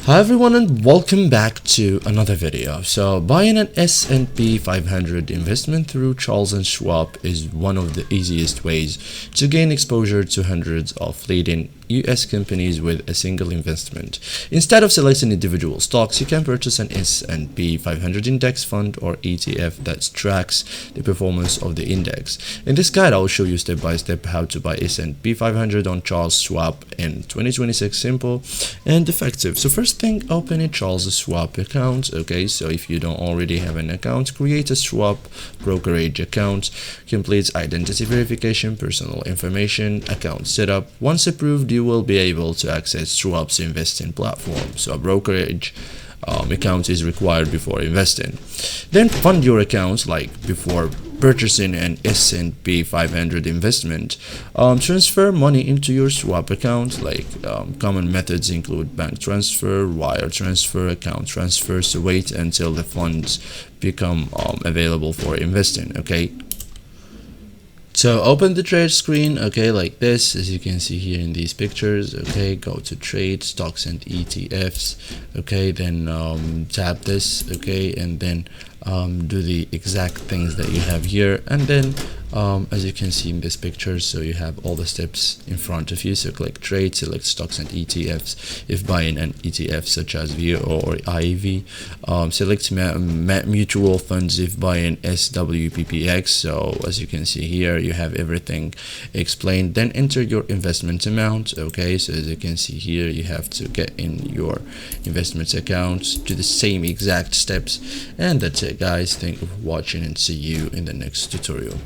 Hi everyone and welcome back to another video. So buying an S&P 500 investment through Charles & Schwab is one of the easiest ways to gain exposure to hundreds of leading US companies with a single investment. Instead of selecting individual stocks, you can purchase an S&P 500 index fund or ETF that tracks the performance of the index. In this guide, I will show you step by step how to buy S&P 500 on Charles Schwab in 2026, simple and effective. So first thing, open a Charles Schwab account. Okay, so if you don't already have an account, create a Schwab brokerage account, complete identity verification, personal information, account setup. Once approved, you will be able to access Schwab's investing platform. So a brokerage account is required before investing. Then fund your account like before purchasing an S&P 500 investment. Transfer money into your Schwab account. Like common methods include bank transfer, wire transfer, account transfer. So wait until the funds become available for investing. Okay. So open the trade screen, okay, like this, as you can see here in these pictures. Okay, go to trade, stocks and ETFs. Okay, then tap this, okay, and then do the exact things that you have here. And then as you can see in this picture, so you have all the steps in front of you. So click trade, select stocks and ETFs if buying an ETF such as VO or IV. Select mutual funds if buying SWPPX. So as you can see here, you have everything explained. Then enter your investment amount. Okay, so as you can see here, you have to get in your investment account, do the same exact steps, and that's it guys. Thank you for watching and see you in the next tutorial.